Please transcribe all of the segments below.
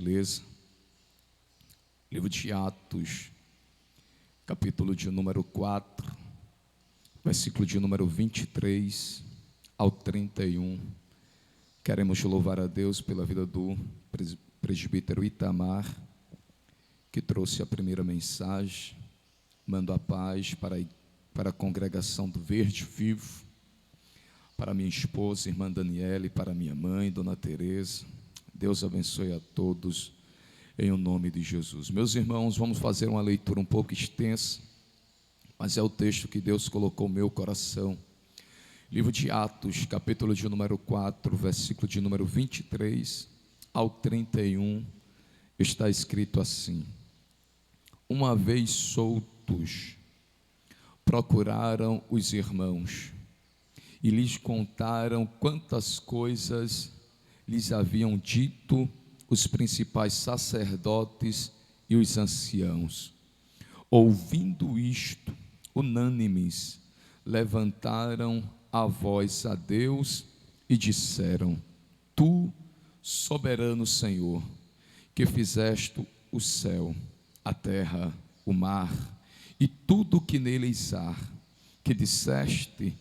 Beleza? Livro de Atos, capítulo de número 4, versículo de número 23 ao 31. Queremos louvar a Deus pela vida do presbítero Itamar, que trouxe a primeira mensagem. Mando a paz para a congregação do Verde Vivo, para minha esposa, irmã Daniele, para minha mãe, Dona Teresa. Deus abençoe a todos, em o nome de Jesus. Meus irmãos, vamos fazer uma leitura um pouco extensa, mas é o texto que Deus colocou no meu coração. Livro de Atos, capítulo de número 4, versículo de número 23 ao 31, está escrito assim: Uma vez soltos, procuraram os irmãos e lhes contaram quantas coisas lhes haviam dito os principais sacerdotes e os anciãos. Ouvindo isto, unânimes, levantaram a voz a Deus e disseram: Tu, soberano Senhor, que fizeste o céu, a terra, o mar e tudo o que neles há, que disseste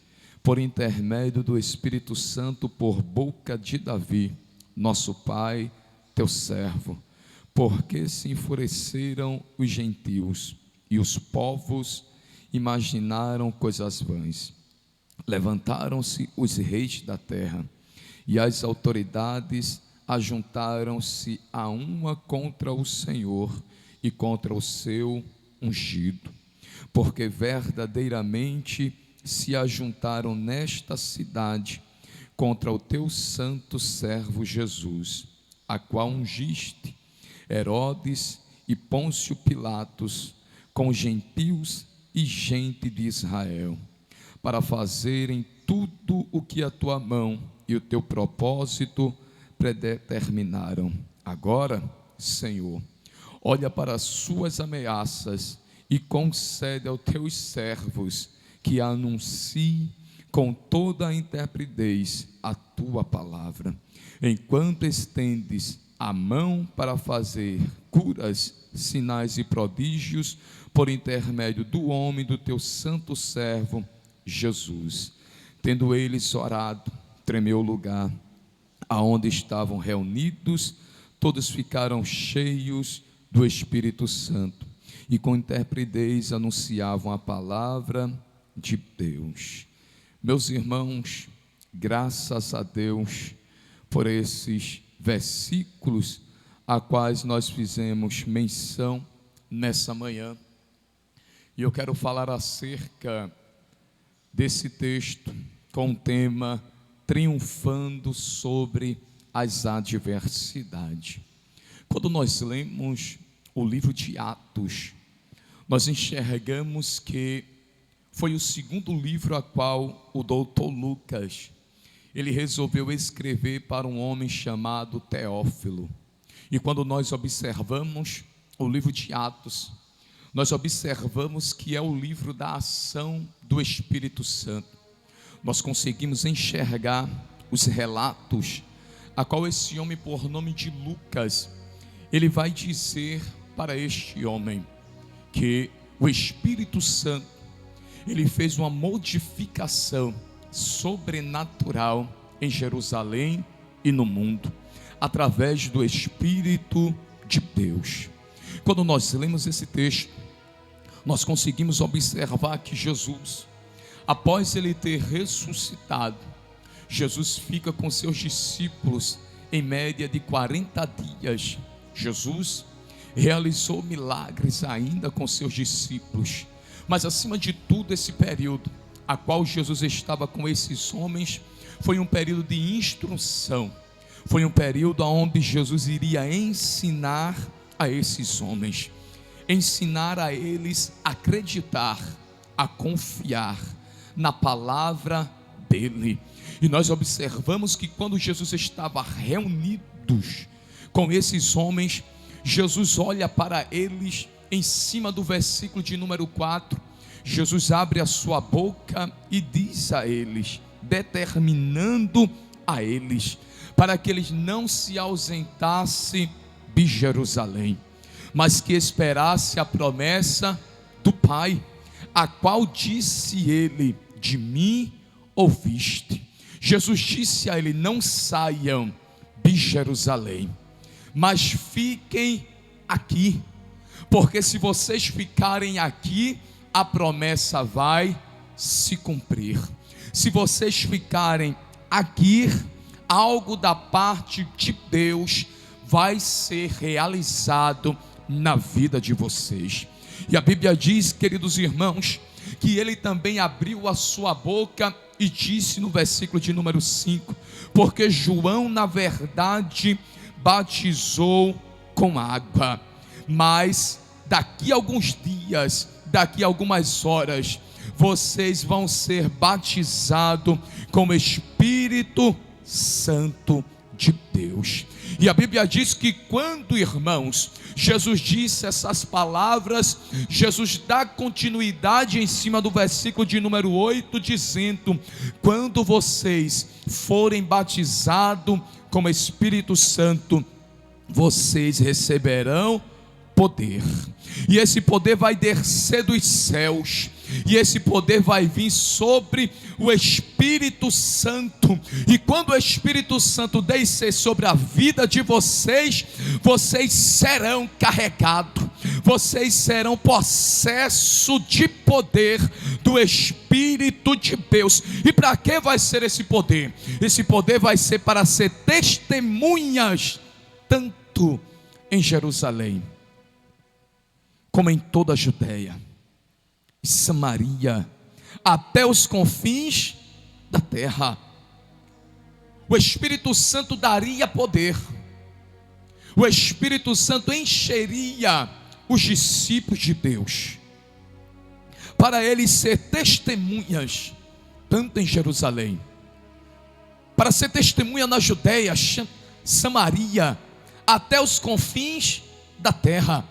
por intermédio do Espírito Santo por boca de Davi, nosso pai, teu servo, porque se enfureceram os gentios e os povos imaginaram coisas vãs. Levantaram-se os reis da terra e as autoridades ajuntaram-se a uma contra o Senhor e contra o seu ungido, porque verdadeiramente se ajuntaram nesta cidade contra o teu santo servo Jesus, a qual ungiste Herodes e Pôncio Pilatos com gentios e gente de Israel, para fazerem tudo o que a tua mão e o teu propósito predeterminaram. Agora, Senhor, olha para as suas ameaças e concede aos teus servos que anuncie com toda a intrepidez a tua palavra, enquanto estendes a mão para fazer curas, sinais e prodígios por intermédio do homem do teu santo servo Jesus. Tendo eles orado, tremeu o lugar aonde estavam reunidos, todos ficaram cheios do Espírito Santo e com intrepidez anunciavam a palavra de Deus. Meus irmãos, graças a Deus por esses versículos a quais nós fizemos menção nessa manhã. E eu quero falar acerca desse texto com o tema triunfando sobre as adversidades. Quando nós lemos o livro de Atos, nós enxergamos que foi o segundo livro a qual o doutor Lucas, ele resolveu escrever para um homem chamado Teófilo. E quando nós observamos o livro de Atos, nós observamos que é o livro da ação do Espírito Santo. Nós conseguimos enxergar os relatos, a qual esse homem, por nome de Lucas, ele vai dizer para este homem que o Espírito Santo ele fez uma modificação sobrenatural em Jerusalém e no mundo, através do Espírito de Deus. Quando nós lemos esse texto, nós conseguimos observar que Jesus, após ele ter ressuscitado, Jesus fica com seus discípulos em média de 40 dias. Jesus realizou milagres ainda com seus discípulos, mas acima de tudo esse período a qual Jesus estava com esses homens foi um período de instrução, foi um período onde Jesus iria ensinar a esses homens, ensinar a eles a acreditar, a confiar na palavra dele. E nós observamos que quando Jesus estava reunidos com esses homens, Jesus olha para eles em cima do versículo de número 4, Jesus abre a sua boca e diz a eles, determinando a eles, para que eles não se ausentassem de Jerusalém, mas que esperasse a promessa do Pai, a qual disse ele: de mim ouviste. Jesus disse a ele: não saiam de Jerusalém, mas fiquem aqui, porque se vocês ficarem aqui, a promessa vai se cumprir. Se vocês ficarem aqui, algo da parte de Deus vai ser realizado na vida de vocês. E a Bíblia diz, queridos irmãos, que ele também abriu a sua boca e disse no versículo de número 5: porque João na verdade batizou com água, mas daqui a alguns dias, daqui a algumas horas, vocês vão ser batizados com o Espírito Santo de Deus. E a Bíblia diz que quando, irmãos, Jesus disse essas palavras, Jesus dá continuidade em cima do versículo de número 8, dizendo: quando vocês forem batizados com o Espírito Santo, vocês receberão poder, e esse poder vai descer dos céus, e esse poder vai vir sobre o Espírito Santo. E quando o Espírito Santo descer sobre a vida de vocês, vocês serão carregados, vocês serão possesso de poder do Espírito de Deus. E para que vai ser esse poder? Esse poder vai ser para ser testemunhas, tanto em Jerusalém, como em toda a Judeia e Samaria, até os confins da terra. O Espírito Santo daria poder, o Espírito Santo encheria os discípulos de Deus, para eles ser testemunhas, tanto em Jerusalém, para ser testemunha na Judeia, Samaria, até os confins da terra.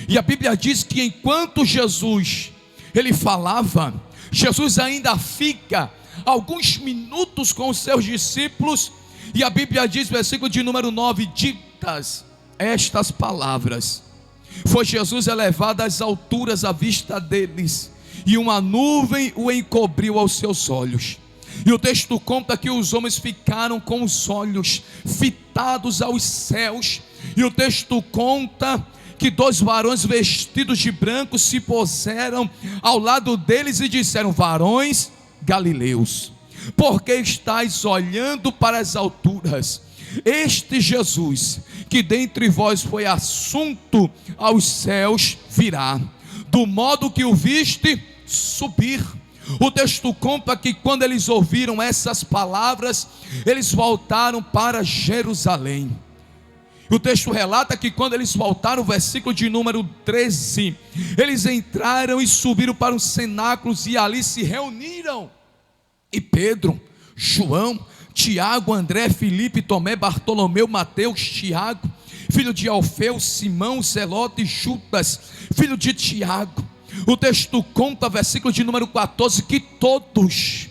E a Bíblia diz que enquanto Jesus, ele falava, Jesus ainda fica alguns minutos com os seus discípulos, e a Bíblia diz, versículo de número 9, ditas estas palavras, foi Jesus elevado às alturas à vista deles, e uma nuvem o encobriu aos seus olhos. E o texto conta que os homens ficaram com os olhos fitados aos céus, e o texto conta que 2 varões vestidos de branco se puseram ao lado deles e disseram: varões galileus, por que estáis olhando para as alturas? Este Jesus, que dentre vós foi assunto aos céus, virá, do modo que o viste subir. O texto conta que quando eles ouviram essas palavras, eles voltaram para Jerusalém. O texto relata que quando eles voltaram, o versículo de número 13, eles entraram e subiram para os cenáculos e ali se reuniram. E Pedro, João, Tiago, André, Filipe, Tomé, Bartolomeu, Mateus, Tiago, filho de Alfeu, Simão, Zelote e Judas, filho de Tiago. O texto conta, versículo de número 14, que todos,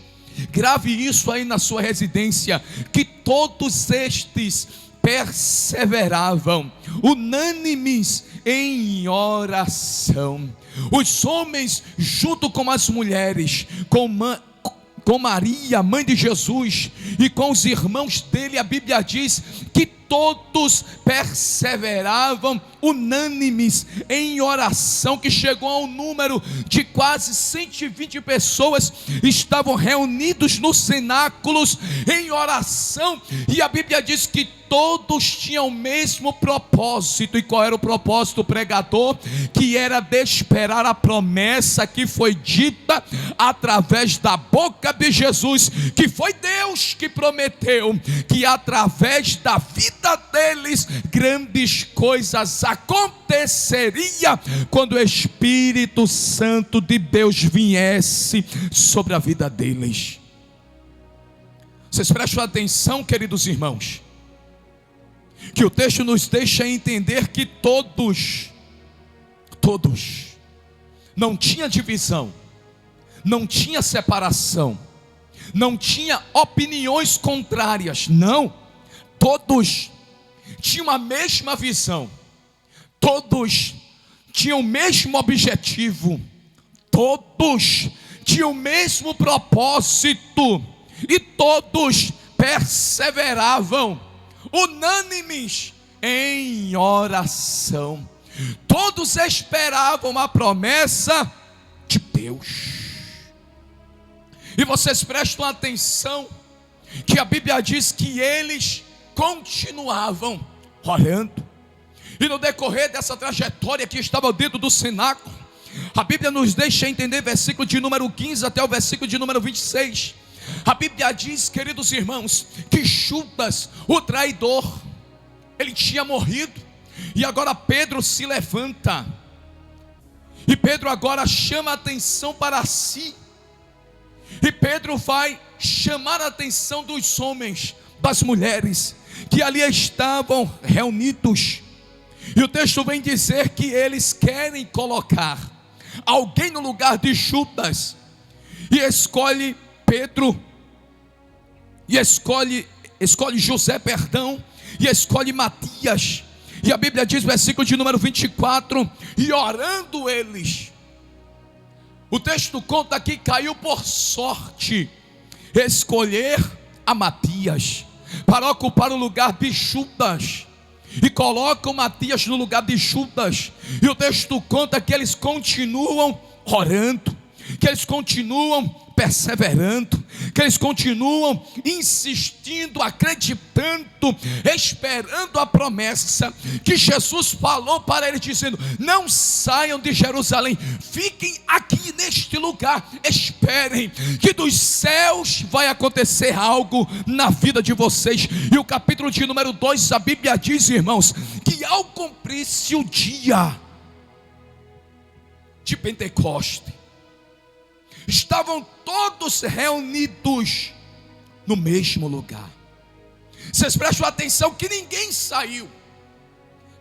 grave isso aí na sua residência, que todos estes perseveravam unânimes em oração. Os homens junto com as mulheres, com Maria, mãe de Jesus, e com os irmãos dele, a Bíblia diz que todos perseveravam unânimes em oração, que chegou ao número de quase 120 pessoas, estavam reunidos nos cenáculos em oração, e a Bíblia diz que todos tinham o mesmo propósito. E qual era o propósito, pregador? Que era de esperar a promessa que foi dita através da boca de Jesus, que foi Deus que prometeu que através da vida deles grandes coisas aconteceria quando o Espírito Santo de Deus viesse sobre a vida deles. Vocês prestam atenção, queridos irmãos, que o texto nos deixa entender que todos, não tinha divisão, não tinha separação, não tinha opiniões contrárias, não, todos tinham a mesma visão, Todos tinham o mesmo objetivo, todos tinham o mesmo propósito, e todos perseveravam, unânimes em oração. Todos esperavam a promessa de Deus. E vocês prestam atenção que a Bíblia diz que eles continuavam orando. E no decorrer dessa trajetória que estava dentro do cenáculo, a Bíblia nos deixa entender, versículo de número 15 até o versículo de número 26. A Bíblia diz, queridos irmãos, que Judas, o traidor, ele tinha morrido. E agora Pedro se levanta. E Pedro agora chama a atenção para si. E Pedro vai chamar a atenção dos homens, das mulheres que ali estavam reunidos. E o texto vem dizer que eles querem colocar alguém no lugar de Judas. E escolhe Pedro, e escolhe José, e escolhe Matias. E a Bíblia diz, versículo de número 24, e orando eles, o texto conta que caiu por sorte escolher a Matias para ocupar o lugar de Judas. E colocam Matias no lugar de Judas. E o texto conta que eles continuam orando, que eles continuam perseverando, que eles continuam insistindo, acreditando, esperando a promessa que Jesus falou para eles, dizendo: não saiam de Jerusalém, fiquem aqui neste lugar, esperem que dos céus vai acontecer algo na vida de vocês. E o capítulo de número 2, a Bíblia diz, irmãos, que ao cumprir-se o dia de Pentecoste, estavam todos reunidos no mesmo lugar. Vocês prestam atenção que ninguém saiu,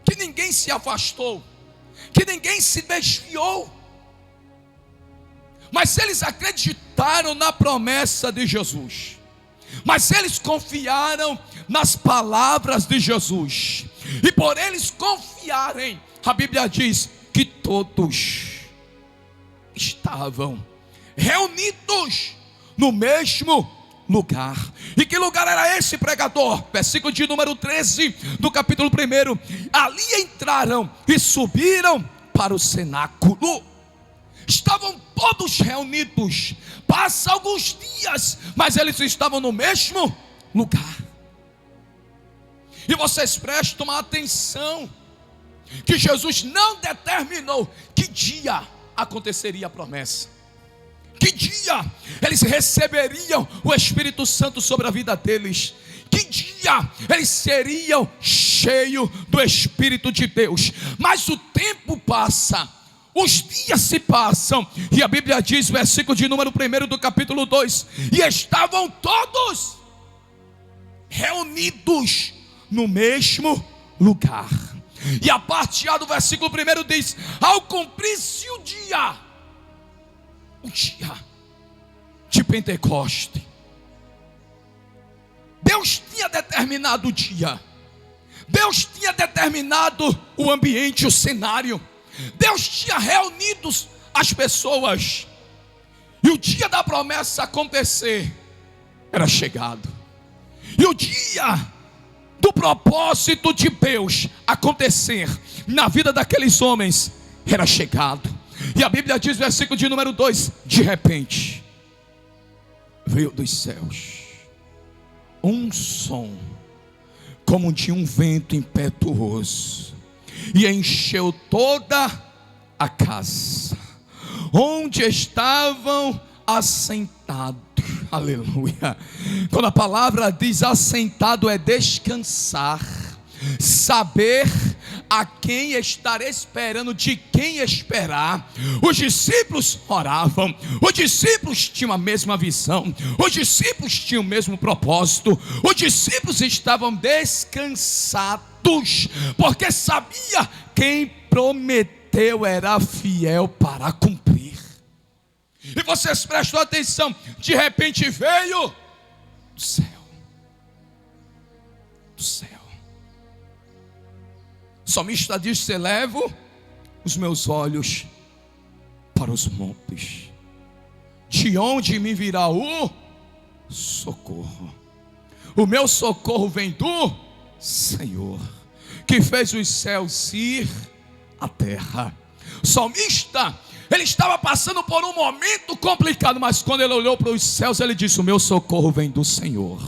que ninguém se afastou, que ninguém se desviou. Mas eles acreditaram na promessa de Jesus, mas eles confiaram nas palavras de Jesus. E por eles confiarem, a Bíblia diz que todos estavam reunidos no mesmo lugar. E que lugar era esse, pregador? Versículo de número 13 do capítulo 1. Ali entraram e subiram para o cenáculo. Estavam todos reunidos. Passa alguns dias, mas eles estavam no mesmo lugar. E vocês prestam atenção que Jesus não determinou que dia aconteceria a promessa, que dia eles receberiam o Espírito Santo sobre a vida deles, que dia eles seriam cheios do Espírito de Deus. Mas o tempo passa, os dias se passam, e a Bíblia diz, versículo de número 1 do capítulo 2, e estavam todos reunidos no mesmo lugar. E a parte A do versículo 1 diz: ao cumprir-se o dia de Pentecoste, Deus tinha determinado o dia, Deus tinha determinado o ambiente, o cenário, Deus tinha reunido as pessoas, e o dia da promessa acontecer era chegado, e o dia do propósito de Deus acontecer na vida daqueles homens era chegado. E a Bíblia diz, versículo de número 2: de repente veio dos céus um som como de um vento impetuoso, e encheu toda a casa onde estavam assentados. Aleluia. Quando a palavra diz assentado, é descansar, saber a quem estar esperando, de quem esperar. Os discípulos oravam, os discípulos tinham a mesma visão, os discípulos tinham o mesmo propósito, os discípulos estavam descansados, porque sabia quem prometeu era fiel para cumprir. E vocês prestam atenção, de repente veio do céu, O salmista diz: elevo os meus olhos para os montes, de onde me virá o socorro? O meu socorro vem do Senhor, que fez os céus e a terra. O salmista, ele estava passando por um momento complicado, mas quando ele olhou para os céus, ele disse: o meu socorro vem do Senhor.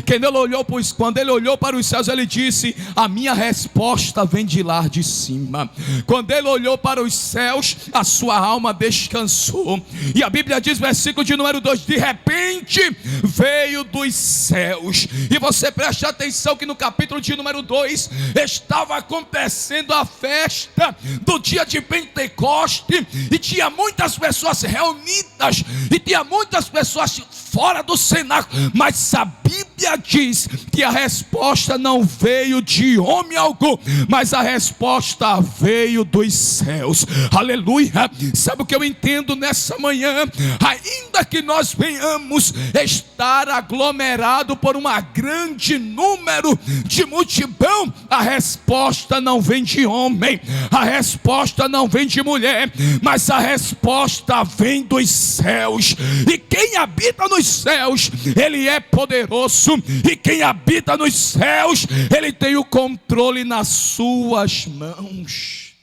Quando ele olhou para os céus, ele disse: a minha resposta vem de lá de cima. Quando ele olhou para os céus, a sua alma descansou. E a Bíblia diz, versículo de número 2: de repente veio dos céus. E você preste atenção que no capítulo de número 2 estava acontecendo a festa do dia de Pentecoste, e tinha muitas pessoas reunidas, e tinha muitas pessoas fora do cenáculo, mas a Bíblia diz que a resposta não veio de homem algum, mas a resposta veio dos céus. Aleluia! Sabe o que eu entendo nessa manhã? Ainda que nós venhamos estar aglomerado por um grande número de multidão, a resposta não vem de homem, a resposta não vem de mulher, mas a resposta vem dos céus. E quem habita nos céus, ele é poderoso, e quem habita nos céus, ele tem o controle nas suas mãos.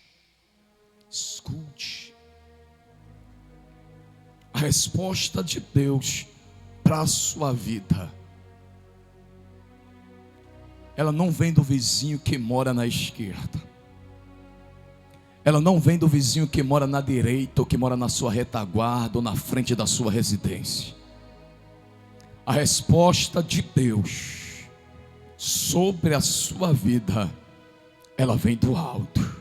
Escute, a resposta de Deus para a sua vida, ela não vem do vizinho que mora na esquerda, ela não vem do vizinho que mora na direita, ou que mora na sua retaguarda, ou na frente da sua residência. A resposta de Deus sobre a sua vida, ela vem do alto.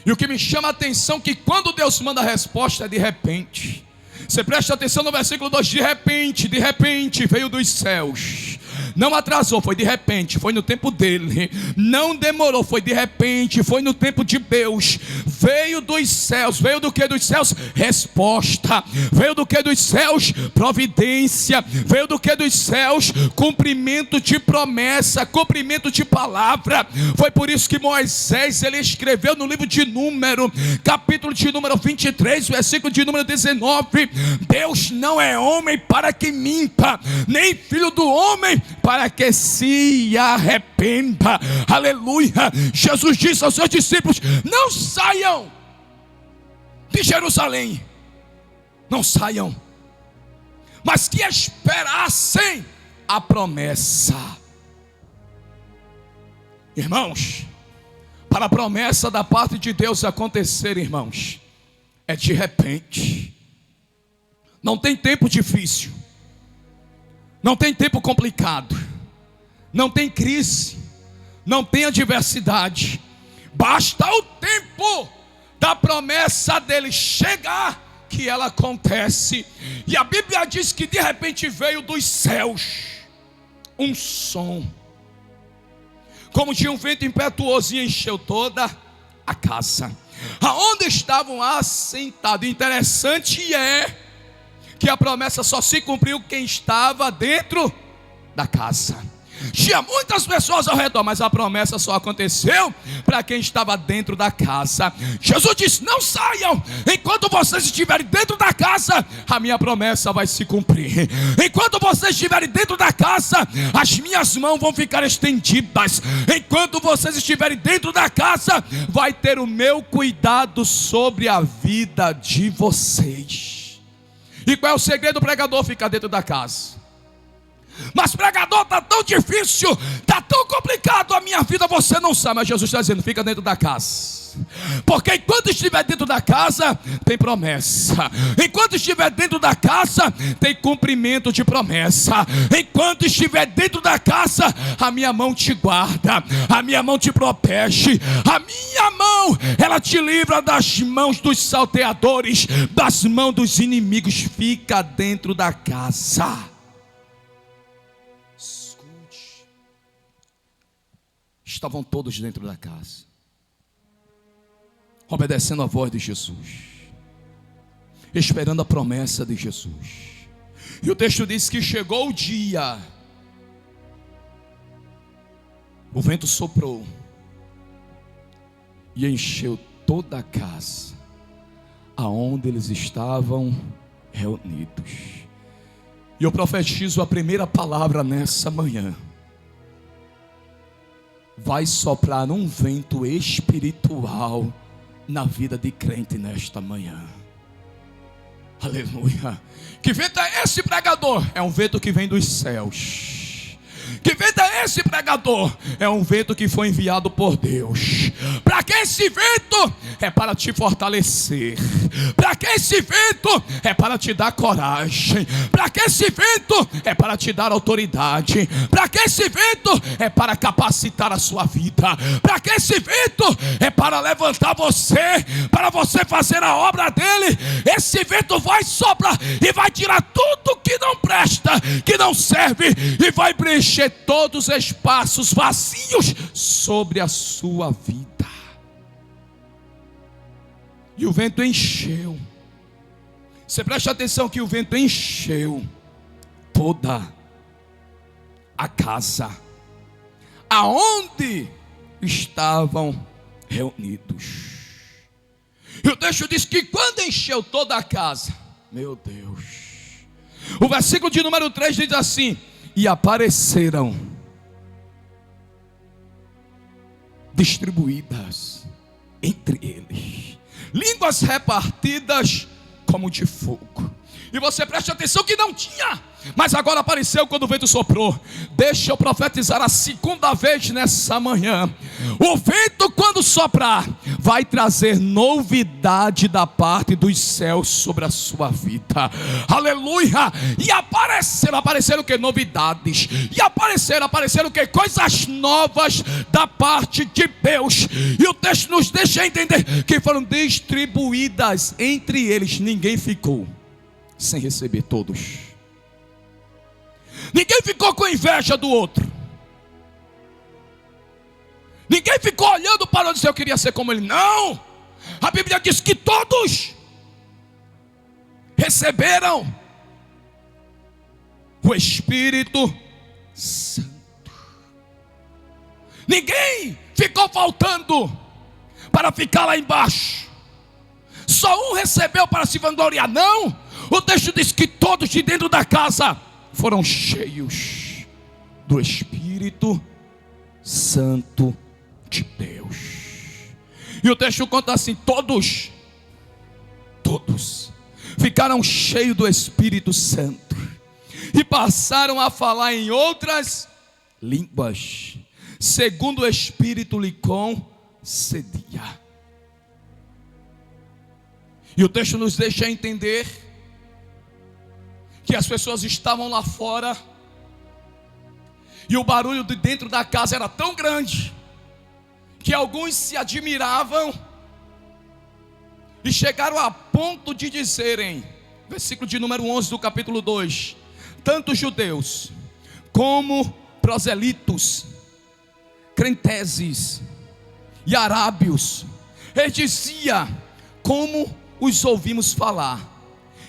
E o que me chama a atenção é que quando Deus manda a resposta é de repente. Você presta atenção no versículo 2: de repente veio dos céus. Não atrasou, foi de repente, foi no tempo dele. Não demorou, foi de repente, foi no tempo de Deus. Veio dos céus. Veio do que dos céus? Resposta. Veio do que dos céus? Providência. Veio do que dos céus? Cumprimento de promessa, cumprimento de palavra. Foi por isso que Moisés, ele escreveu no livro de Número, capítulo de número 23, versículo de número 19: Deus não é homem para que minta, nem filho do homem para que se arrependa. Aleluia. Jesus disse aos seus discípulos: não saiam de Jerusalém, não saiam, mas que esperassem a promessa. Irmãos, para a promessa da parte de Deus acontecer, irmãos, é de repente. Não tem tempo difícil, não tem tempo complicado, não tem crise, não tem adversidade. Basta o tempo da promessa dele chegar, que ela acontece. E a Bíblia diz que de repente veio dos céus um som, como de um vento impetuoso, e encheu toda a casa aonde estavam assentados. Interessante é que a promessa só se cumpriu quem estava dentro da casa. Tinha muitas pessoas ao redor, mas a promessa só aconteceu para quem estava dentro da casa. Jesus disse: não saiam, enquanto vocês estiverem dentro da casa, a minha promessa vai se cumprir. Enquanto vocês estiverem dentro da casa, as minhas mãos vão ficar estendidas. Enquanto vocês estiverem dentro da casa, vai ter o meu cuidado sobre a vida de vocês. E qual é o segredo do pregador? Ficar dentro da casa. Mas pregador, está tão difícil, está tão complicado a minha vida, você não sabe. Mas Jesus está dizendo: fica dentro da casa, porque enquanto estiver dentro da casa, tem promessa. Enquanto estiver dentro da casa, tem cumprimento de promessa. Enquanto estiver dentro da casa, a minha mão te guarda, a minha mão te protege, a minha mão, ela te livra das mãos dos salteadores, das mãos dos inimigos. Fica dentro da casa. Estavam todos dentro da casa, obedecendo a voz de Jesus, esperando a promessa de Jesus. E o texto diz que chegou o dia, o vento soprou, e encheu toda a casa aonde eles estavam reunidos. E eu profetizo a primeira palavra nessa manhã: vai soprar um vento espiritual na vida de crente nesta manhã. Aleluia. Que vento é esse, pregador? É um vento que vem dos céus. Que vento é esse, pregador? É um vento que foi enviado por Deus. Para que esse vento? É para te fortalecer. Para que esse vento? É para te dar coragem. Para que esse vento? É para te dar autoridade. Para que esse vento? É para capacitar a sua vida. Para que esse vento? É para levantar você, para você fazer a obra dele. Esse vento vai soprar e vai tirar tudo que não presta, que não serve, e vai preencher todos os espaços vazios sobre a sua vida. E o vento encheu. Você presta atenção que o vento encheu toda a casa aonde estavam reunidos. E o texto diz que quando encheu toda a casa, meu Deus, o versículo de número 3 diz assim: e apareceram distribuídas entre eles línguas repartidas como de fogo. E você preste atenção que não tinha, mas agora apareceu quando o vento soprou. Deixa eu profetizar a segunda vez nessa manhã. O vento, quando soprar, vai trazer novidade da parte dos céus sobre a sua vida. Aleluia. E apareceram o que? Novidades. E apareceram o que? Coisas novas da parte de Deus. E o texto nos deixa entender que foram distribuídas entre eles. Ninguém ficou sem receber, todos. Ninguém ficou com inveja do outro. Ninguém ficou olhando para onde eu queria ser como ele. Não. A Bíblia diz que todos receberam o Espírito Santo. Ninguém ficou faltando para ficar lá embaixo. Só um recebeu para se vangloriar. Não. O texto diz que todos de dentro da casa foram cheios do Espírito Santo de Deus. E o texto conta assim: todos ficaram cheios do Espírito Santo e passaram a falar em outras línguas, segundo o Espírito lhe concedia. E o texto nos deixa entender que as pessoas estavam lá fora e o barulho de dentro da casa era tão grande que alguns se admiravam e chegaram a ponto de dizerem, versículo de número 11 do capítulo 2: tanto judeus como proselitos, crenteses e arábios, eles diziam: como os ouvimos falar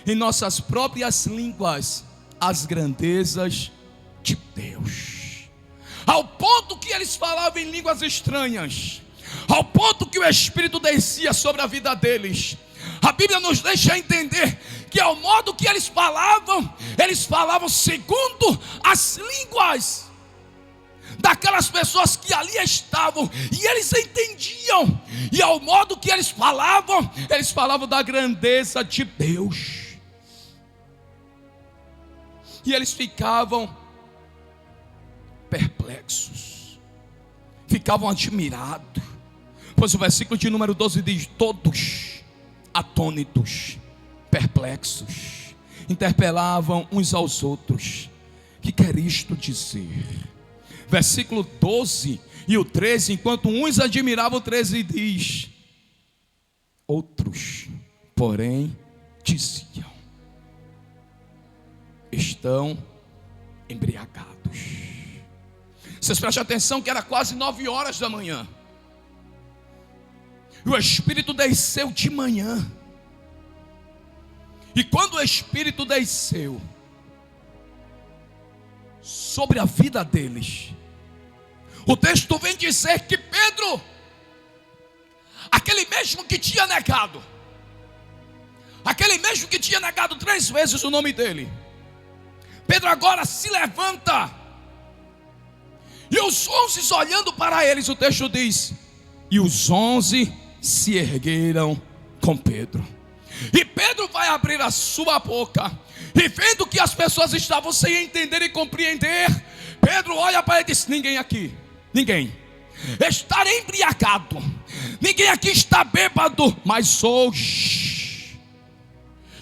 em nossas próprias línguas as grandezas de Deus. Ao ponto que eles falavam em línguas estranhas, ao ponto que o Espírito descia sobre a vida deles. A Bíblia nos deixa entender que ao modo que eles falavam segundo as línguas daquelas pessoas que ali estavam, e eles entendiam. E ao modo que eles falavam da grandeza de Deus. E eles ficavam perplexos, ficavam admirados, pois o versículo de número 12 diz: todos atônitos, perplexos, interpelavam uns aos outros: que quer isto dizer? Versículo 12 e o 13, enquanto uns admiravam, o 13 diz: outros, porém, diziam: estão embriagados. Vocês prestem atenção que era quase 9 horas da manhã. E o Espírito desceu de manhã. E quando o Espírito desceu sobre a vida deles, o texto vem dizer que Pedro aquele mesmo que tinha negado, aquele mesmo que tinha negado 3 vezes o nome dele, Pedro agora se levanta, e os 11 olhando para eles, o texto diz: e os 11 se ergueram com Pedro. E Pedro vai abrir a sua boca, e vendo que as pessoas estavam sem entender e compreender, Pedro olha para ele e diz: ninguém aqui, ninguém está embriagado, ninguém aqui está bêbado, mas hoje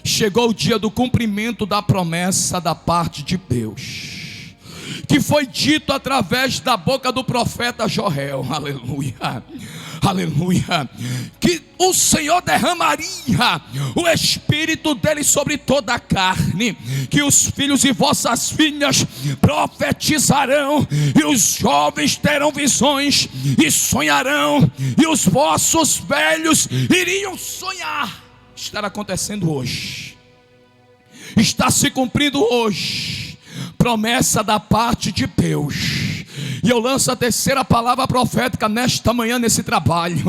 chegou o dia do cumprimento da promessa da parte de Deus, que foi dito através da boca do profeta Joel. Aleluia, aleluia, que o Senhor derramaria o Espírito dele sobre toda a carne, que os filhos e vossas filhas profetizarão, e os jovens terão visões e sonharão, e os vossos velhos iriam sonhar. Está acontecendo hoje, está se cumprindo hoje, promessa da parte de Deus. E eu lanço a terceira palavra profética nesta manhã, nesse trabalho.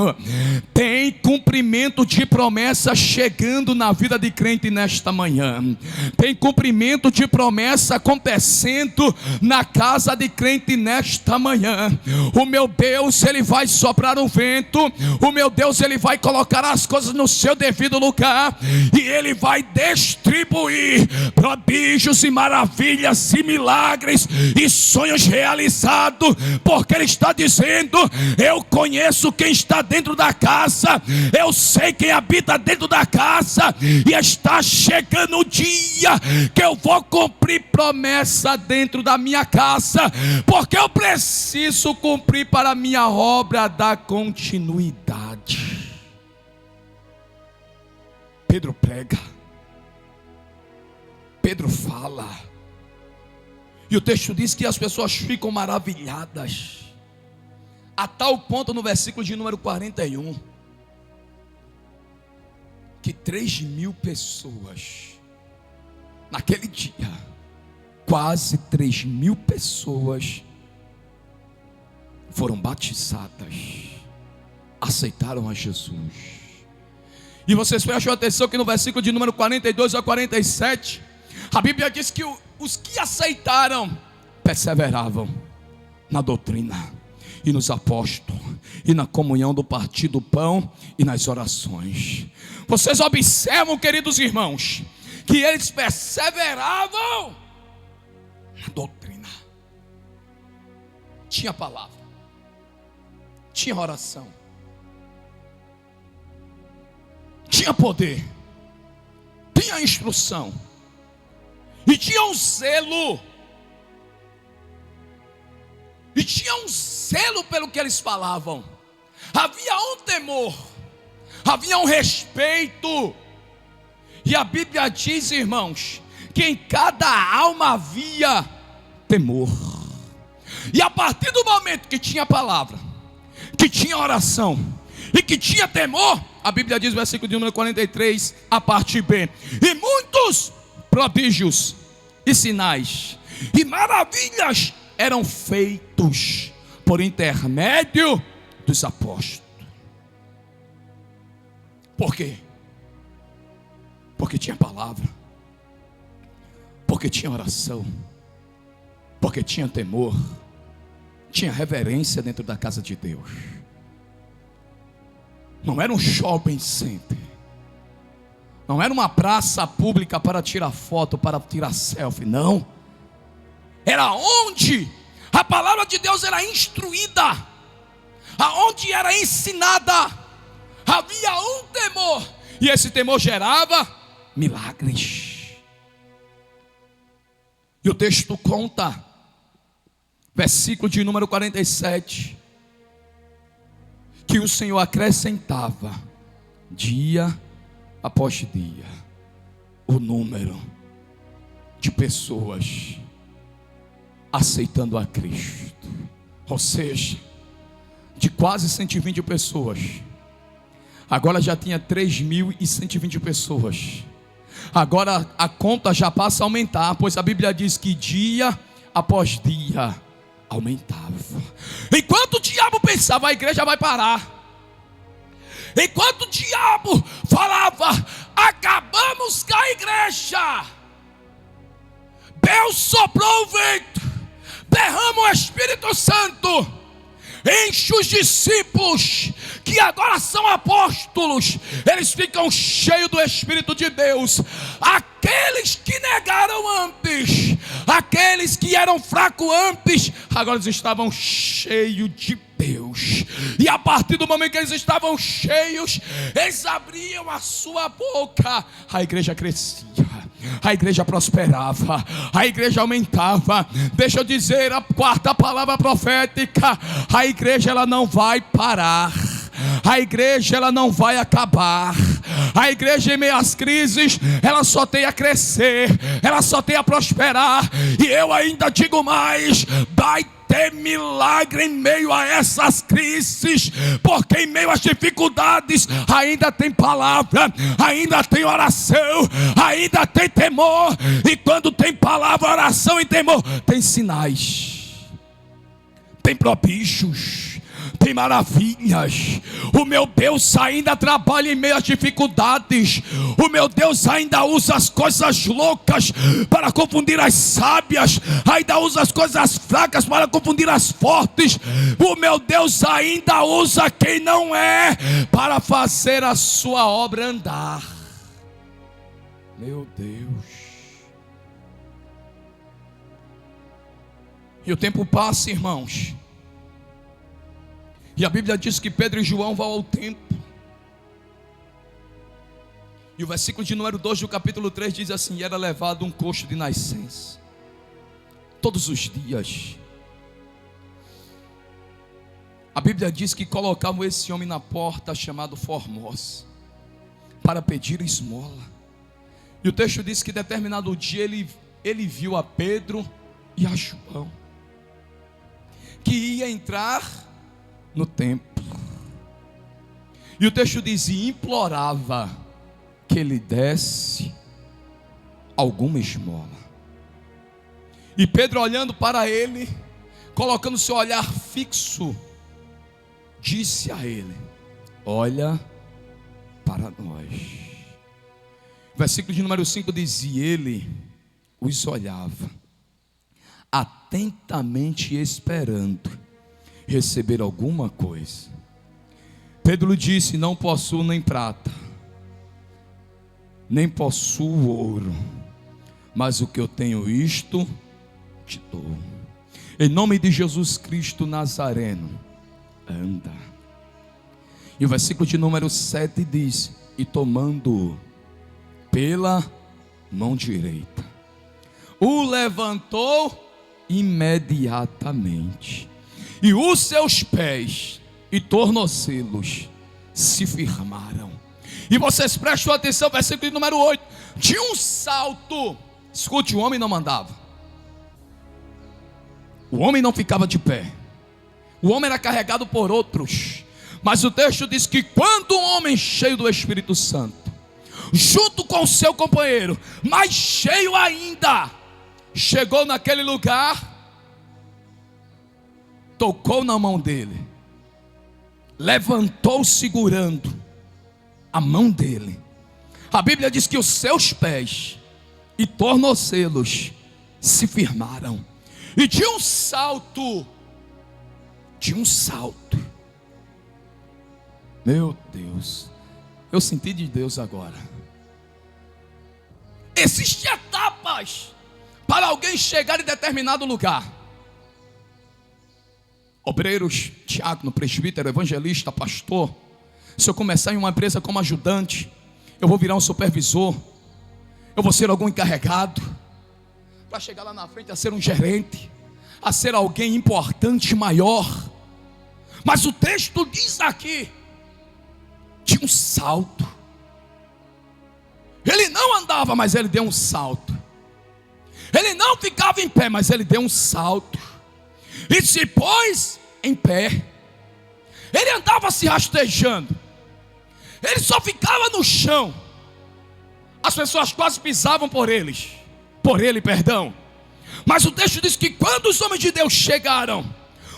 Tem cumprimento de promessa chegando na vida de crente nesta manhã. Tem cumprimento de promessa acontecendo na casa de crente nesta manhã. O meu Deus, Ele vai soprar um vento. O meu Deus, Ele vai colocar as coisas no seu devido lugar. E Ele vai distribuir prodígios e maravilhas e milagres e sonhos realizados. Porque Ele está dizendo: eu conheço quem está dentro da casa, eu sei quem habita dentro da casa, e está chegando o dia que eu vou cumprir promessa dentro da minha casa, porque eu preciso cumprir para a minha obra dar continuidade. Pedro prega, Pedro fala, e o texto diz que as pessoas ficam maravilhadas, a tal ponto no versículo de número 41, que 3.000 pessoas, naquele dia, quase 3.000 pessoas foram batizadas, aceitaram a Jesus. E vocês prestem atenção que no versículo de número 42 a 47, a Bíblia diz que os que aceitaram perseveravam na doutrina e nos apóstolos e na comunhão do partir do pão e nas orações. Vocês observam, queridos irmãos, que eles perseveravam na doutrina. Tinha palavra, tinha oração, tinha poder, tinha instrução, e tinha um zelo, e tinha um zelo pelo que eles falavam. Havia um temor, havia um respeito. E a Bíblia diz, irmãos, que em cada alma havia temor. E a partir do momento que tinha palavra, que tinha oração e que tinha temor, a Bíblia diz no versículo de número 43, a parte B: e muitos prodígios e sinais e maravilhas eram feitos por intermédio dos apóstolos. Por quê? Porque tinha palavra, porque tinha oração, porque tinha temor, tinha reverência dentro da casa de Deus. Não era um shopping center, não era uma praça pública para tirar foto, para tirar selfie, não. Era onde a palavra de Deus era instruída, aonde era ensinada. Havia um temor, e esse temor gerava milagres. E o texto conta, versículo de número 47, que o Senhor acrescentava dia após dia o número de pessoas aceitando a Cristo. Ou seja, de quase 120 pessoas, agora já tinha 3.120 pessoas. Agora a conta já passa a aumentar, pois a Bíblia diz que dia após dia aumentava. Enquanto o diabo pensava, a igreja vai parar, Enquanto o diabo falava: acabamos com a igreja, Deus soprou o vento, derrama o Espírito Santo, enche os discípulos, que agora são apóstolos, eles ficam cheios do Espírito de Deus. Aqueles que negaram antes, aqueles que eram fracos antes, agora eles estavam cheios de Deus. E a partir do momento que eles estavam cheios, eles abriam a sua boca, a igreja crescia, a igreja prosperava, a igreja aumentava. Deixa eu dizer a quarta palavra profética: a igreja ela não vai parar, a igreja ela não vai acabar. A igreja em meio às crises, ela só tem a crescer, ela só tem a prosperar. E eu ainda digo mais: vai ter milagre em meio a essas crises, porque em meio às dificuldades ainda tem palavra, ainda tem oração, ainda tem temor. E quando tem palavra, oração e temor, tem sinais, tem prodígios, tem maravilhas. O meu Deus ainda trabalha em meio às dificuldades. O meu Deus ainda usa as coisas loucas para confundir as sábias, ainda usa as coisas fracas para confundir as fortes. O meu Deus ainda usa quem não é para fazer a sua obra andar. Meu Deus. E o tempo passa, irmãos, e a Bíblia diz que Pedro e João vão ao templo. E o versículo de número 2 do capítulo 3 diz assim: e era levado um coxo de nascença todos os dias. A Bíblia diz que colocavam esse homem na porta chamado Formosa para pedir esmola. E o texto diz que determinado dia ele viu a Pedro e a João, que ia entrar no templo. E o texto diz: e implorava que ele desse alguma esmola. E Pedro, olhando para ele, colocando seu olhar fixo, disse a ele: olha para nós. Versículo de número 5 diz: e ele os olhava, atentamente esperando receber alguma coisa. Pedro disse: não possuo nem prata, nem possuo ouro, mas o que eu tenho isto te dou. Em nome de Jesus Cristo Nazareno, anda. E o versículo de número 7 diz: e tomando-o pela mão direita, o levantou imediatamente, e os seus pés e tornozelos se firmaram. E vocês prestam atenção, versículo número 8: de um salto, escute, o homem não mandava, o homem não ficava de pé, o homem era carregado por outros. Mas o texto diz que quando um homem cheio do Espírito Santo, junto com o seu companheiro, mais cheio ainda, chegou naquele lugar, tocou na mão dele, levantou segurando a mão dele. A Bíblia diz que os seus pés e tornozelos se firmaram, e de um salto, meu Deus, eu senti de Deus agora. Existem etapas para alguém chegar em determinado lugar. Obreiros, diácono, presbítero, evangelista, pastor. Se eu começar em uma empresa como ajudante, eu vou virar um supervisor, eu vou ser algum encarregado, para chegar lá na frente a ser um gerente, a ser alguém importante, maior. Mas o texto diz aqui, de um salto. Ele não andava, mas ele deu um salto. Ele não ficava em pé, mas ele deu um salto e se pôs em pé. Ele andava se rastejando, ele só ficava no chão. As pessoas quase pisavam por ele, perdão. Mas o texto diz que quando os homens de Deus chegaram,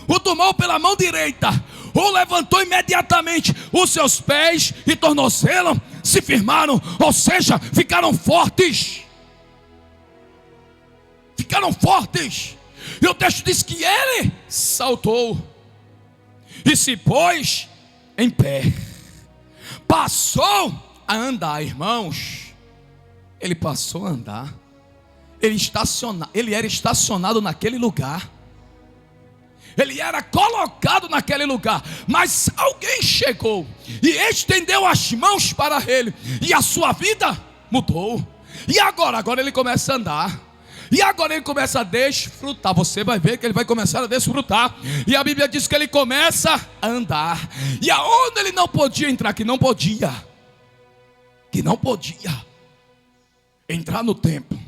o tomou pela mão direita, o levantou imediatamente. Os seus pés e tornozelo se firmaram, ou seja, ficaram fortes. Ficaram fortes. E o texto diz que ele saltou e se pôs em pé. Passou a andar, irmãos. Ele passou a andar. Ele era estacionado naquele lugar. Ele era colocado naquele lugar. Mas alguém chegou e estendeu as mãos para ele, e a sua vida mudou. E agora ele começa a andar. E agora ele começa a desfrutar. Você vai ver que ele vai começar a desfrutar. E a Bíblia diz que ele começa a andar. E aonde ele não podia entrar, que não podia entrar no templo,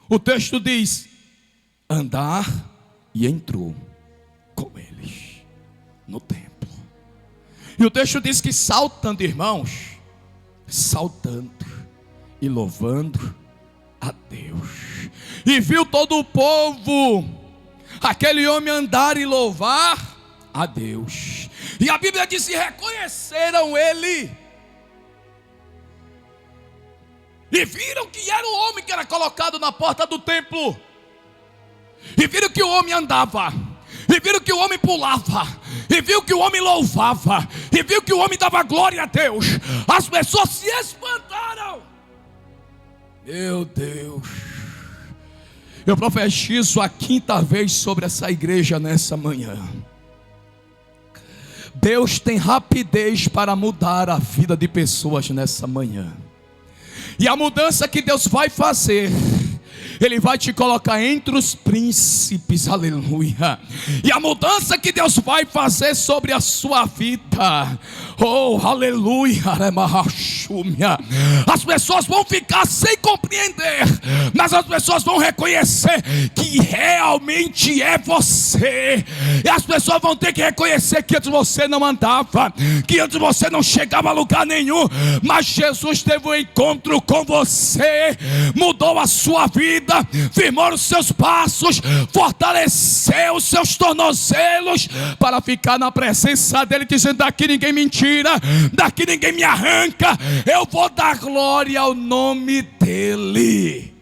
o texto diz: andar, e entrou com eles no templo. E o texto diz que saltando, irmãos, saltando e louvando a Deus. E viu todo o povo aquele homem andar e louvar a Deus. E a Bíblia diz que reconheceram ele. E viram que era o homem que era colocado na porta do templo. E viram que o homem andava. E viram que o homem pulava. E viu que o homem louvava. E viu que o homem dava glória a Deus. As pessoas se espantaram. Meu Deus. Eu profetizo a 5ª vez sobre essa igreja nessa manhã. Deus tem rapidez para mudar a vida de pessoas nessa manhã. E a mudança que Deus vai fazer, Ele vai te colocar entre os príncipes, aleluia. E a mudança que Deus vai fazer sobre a sua vida, oh, aleluia, as pessoas vão ficar sem compreender, mas as pessoas vão reconhecer que realmente é você. E as pessoas vão ter que reconhecer que antes você não andava, que antes você não chegava a lugar nenhum, mas Jesus teve um encontro com você, mudou a sua vida, firmou os seus passos, fortaleceu os seus tornozelos para ficar na presença dele, dizendo: daqui ninguém me tira, daqui ninguém me arranca, eu vou dar glória ao nome dele.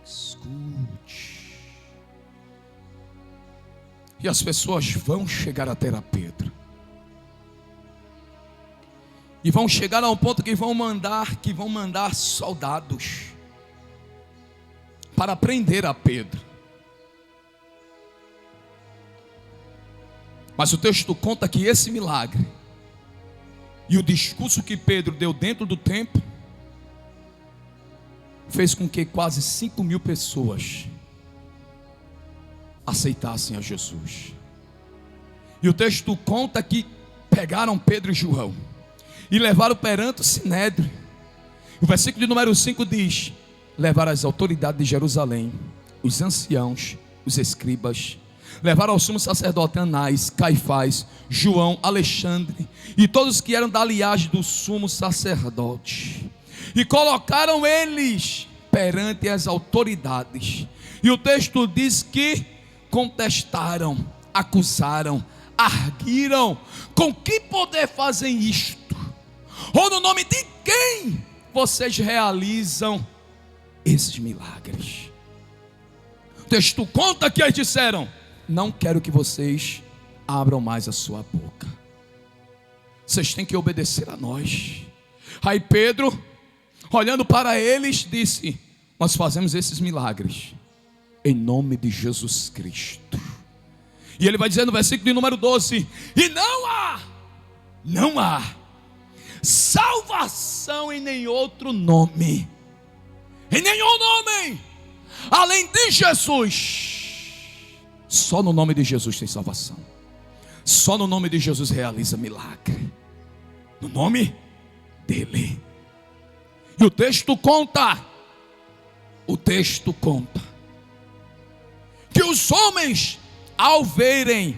Escute. E as pessoas vão chegar até a Pedro, e vão chegar a um ponto que vão mandar soldados para prender a Pedro. Mas o texto conta que esse milagre e o discurso que Pedro deu dentro do templo fez com que quase 5.000 pessoas aceitassem a Jesus. E o texto conta que pegaram Pedro e João e levaram perante o Sinédrio. O versículo de número 5 diz: levaram as autoridades de Jerusalém, os anciãos, os escribas, levaram ao sumo sacerdote Anás, Caifás, João, Alexandre e todos que eram da linhagem do sumo sacerdote, e colocaram eles perante as autoridades. E o texto diz que contestaram, acusaram, arguiram: com que poder fazem isto? Ou no nome de quem vocês realizam esses milagres? O texto conta que eles disseram: não quero que vocês abram mais a sua boca, vocês têm que obedecer a nós. Aí Pedro, olhando para eles, disse: nós fazemos esses milagres em nome de Jesus Cristo. E ele vai dizer no versículo de número 12: e não há salvação em nenhum outro nome, em nenhum nome além de Jesus. Só no nome de Jesus tem salvação. Só no nome de Jesus realiza milagre. No nome dele. E o texto conta que os homens, ao verem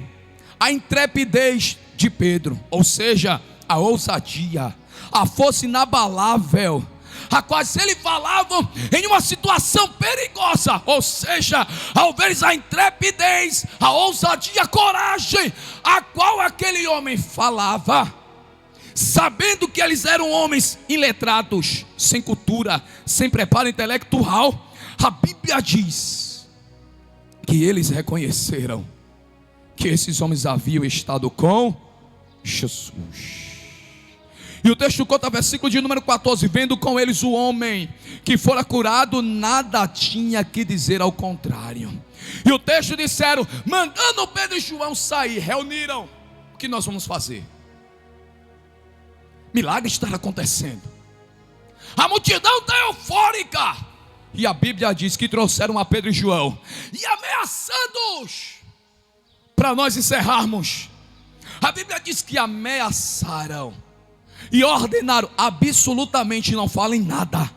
a intrepidez de Pedro, ou seja, a ousadia, a força inabalável, a quais ele falava em uma situação perigosa, ou seja, ao ver a intrepidez, a ousadia, a coragem, a qual aquele homem falava, sabendo que eles eram homens iletrados, sem cultura, sem preparo intelectual, a Bíblia diz que eles reconheceram que esses homens haviam estado com Jesus. E o texto conta, versículo de número 14: vendo com eles o homem que fora curado, nada tinha que dizer ao contrário. E o texto disseram, mandando Pedro e João sair, reuniram: o que nós vamos fazer? Milagre está acontecendo, a multidão está eufórica, e a Bíblia diz que trouxeram a Pedro e João, e ameaçando-os, para nós encerrarmos, a Bíblia diz que ameaçaram e ordenaram: absolutamente não falem nada,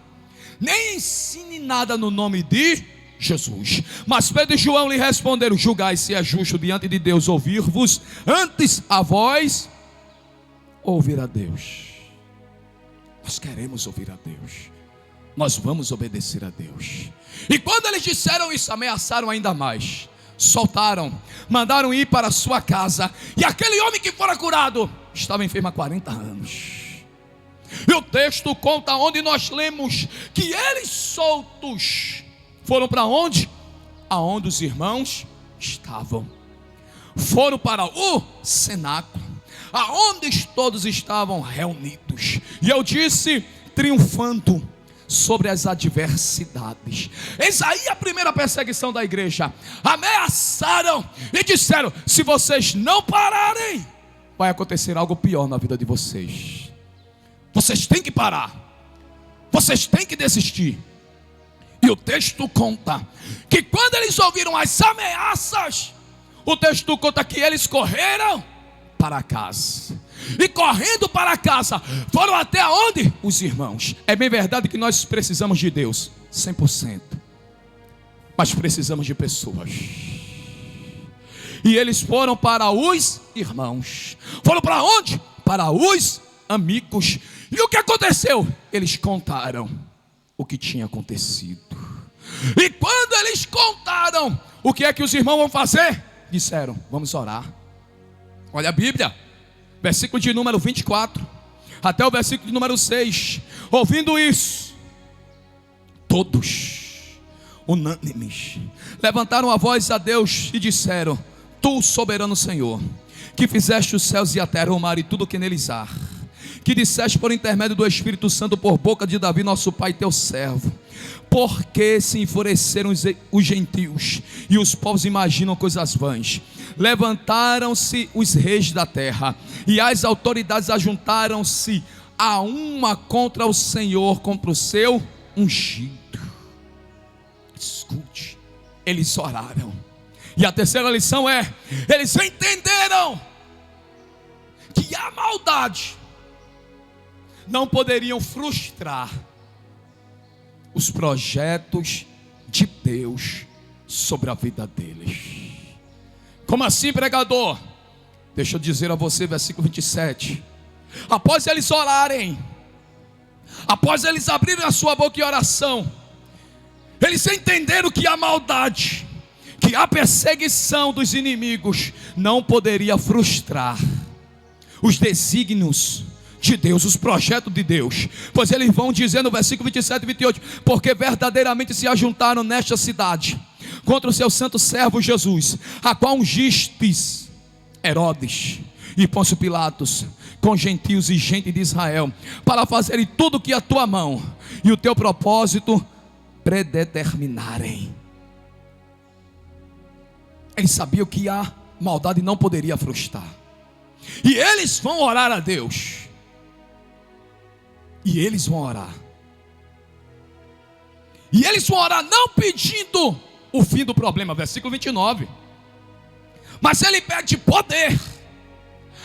nem ensine nada no nome de Jesus. Mas Pedro e João lhe responderam: julgai se é justo diante de Deus ouvir-vos, antes a vós ouvir a Deus. Nós queremos ouvir a Deus, nós vamos obedecer a Deus. E quando eles disseram isso, ameaçaram ainda mais, soltaram, mandaram ir para a sua casa. E aquele homem que fora curado estava enfermo há 40 anos. E o texto conta, onde nós lemos que eles soltos foram para onde? Aonde os irmãos estavam. Foram para o cenáculo, aonde todos estavam reunidos. E eu disse, triunfando sobre as adversidades. Eis aí a primeira perseguição da igreja. Ameaçaram e disseram: se vocês não pararem, vai acontecer algo pior na vida de vocês. Vocês têm que parar, vocês têm que desistir. E o texto conta que quando eles ouviram as ameaças, o texto conta que eles correram para casa. E correndo para casa, foram até onde? Os irmãos. É bem verdade que nós precisamos de Deus 100%, mas precisamos de pessoas. E eles foram para os irmãos. Foram para onde? Para os amigos. E o que aconteceu? Eles contaram o que tinha acontecido. E quando eles contaram, o que é que os irmãos vão fazer? Disseram: vamos orar. Olha a Bíblia, versículo de número 24 até o versículo de número 6. Ouvindo isso, todos, unânimes, levantaram a voz a Deus e disseram: tu, soberano Senhor, que fizeste os céus e a terra, o mar e tudo o que neles há, que disseste por intermédio do Espírito Santo por boca de Davi nosso pai, teu servo, porque se enfureceram os gentios e os povos imaginam coisas vãs. Levantaram-se os reis da terra e as autoridades ajuntaram-se a uma contra o Senhor, contra o seu ungido. Escute, eles oraram. E a terceira lição é: eles entenderam que a maldade não poderiam frustrar os projetos de Deus sobre a vida deles. Como assim, pregador? Deixa eu dizer a você, versículo 27. Após eles orarem, após eles abrirem a sua boca em oração, eles entenderam que a maldade, que a perseguição dos inimigos não poderia frustrar os desígnios de Deus, os projetos de Deus. Pois eles vão dizer no versículo 27 e 28: porque verdadeiramente se ajuntaram nesta cidade contra o seu santo servo Jesus, a qual ungistes Herodes e Pôncio Pilatos, com gentios e gente de Israel, para fazerem tudo o que a tua mão e o teu propósito predeterminarem. Eles sabiam que a maldade não poderia frustrar, e eles vão orar a Deus. E eles vão orar. E eles vão orar não pedindo o fim do problema, versículo 29. Mas ele pede poder.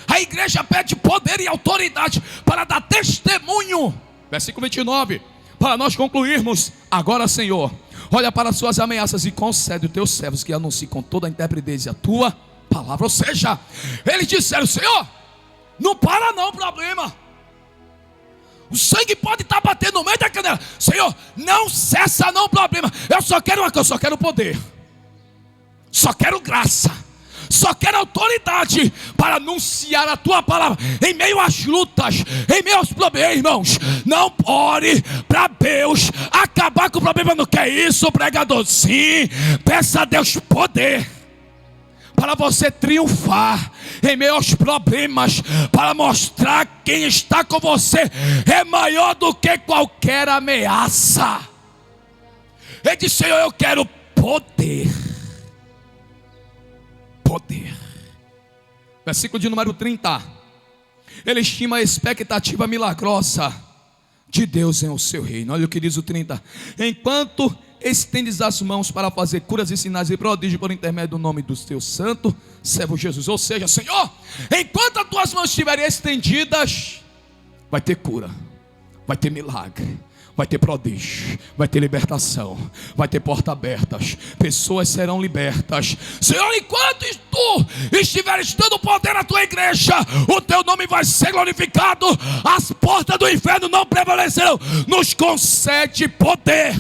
A igreja pede poder e autoridade para dar testemunho. Versículo 29. Para nós concluirmos: agora, Senhor, olha para as suas ameaças e concede os teus servos que anunciem com toda a intrepidez a tua palavra. Ou seja, eles disseram: Senhor, não para não o problema. O sangue pode estar batendo no meio da canela. Senhor, não cessa não o problema. Eu só quero uma coisa, eu só quero poder. Só quero graça. Só quero autoridade para anunciar a tua palavra em meio às lutas, em meio aos problemas. Irmãos, não ore para Deus acabar com o problema. Não quer isso, pregador? Sim, peça a Deus poder para você triunfar em meio aos problemas, para mostrar quem está com você é maior do que qualquer ameaça. Ele disse: Senhor, eu quero poder. Poder. Versículo de número 30. Ele estima a expectativa milagrosa de Deus em o seu reino. Olha o que diz o 30. Enquanto estendes as mãos para fazer curas e sinais e prodígios por intermédio do nome do teu santo servo Jesus. Ou seja, Senhor, enquanto as tuas mãos estiverem estendidas, vai ter cura, vai ter milagre, vai ter prodígio, vai ter libertação, vai ter portas abertas, pessoas serão libertas. Senhor, enquanto tu estiveres dando poder à tua igreja, o teu nome vai ser glorificado, as portas do inferno não prevalecerão. Nos concede poder.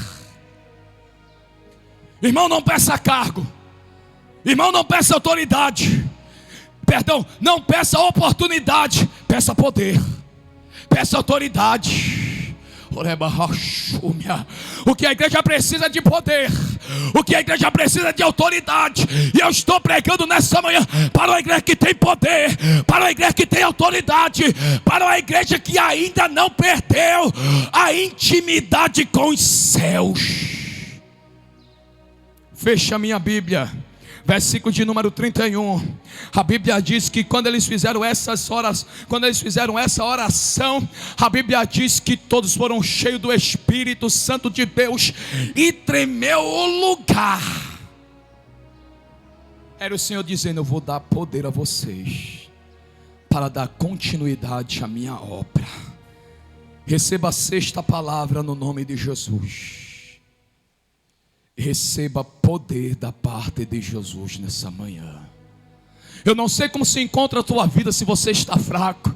Irmão, não peça cargo. Irmão, não peça autoridade. Perdão, não peça oportunidade. Peça poder. Peça autoridade. O que a igreja precisa é de poder. O que a igreja precisa é de autoridade. E eu estou pregando nessa manhã para uma igreja que tem poder, para uma igreja que tem autoridade, para uma igreja que ainda não perdeu a intimidade com os céus. Fecha a minha Bíblia, versículo de número 31. A Bíblia diz que quando eles fizeram essa oração, a Bíblia diz que todos foram cheios do Espírito Santo de Deus e tremeu o lugar. Era o Senhor dizendo: eu vou dar poder a vocês para dar continuidade à minha obra. Receba a sexta palavra no nome de Jesus. Receba poder da parte de Jesus nessa manhã. Eu não sei como se encontra a tua vida, se você está fraco,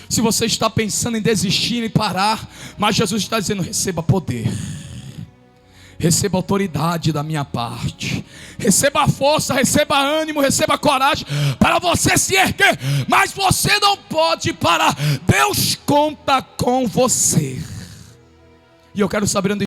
se você está pensando em desistir e parar, mas Jesus está dizendo: receba poder, receba autoridade da minha parte, receba força, receba ânimo, receba coragem para você se erguer, mas você não pode parar. Deus conta com você. E eu quero saber onde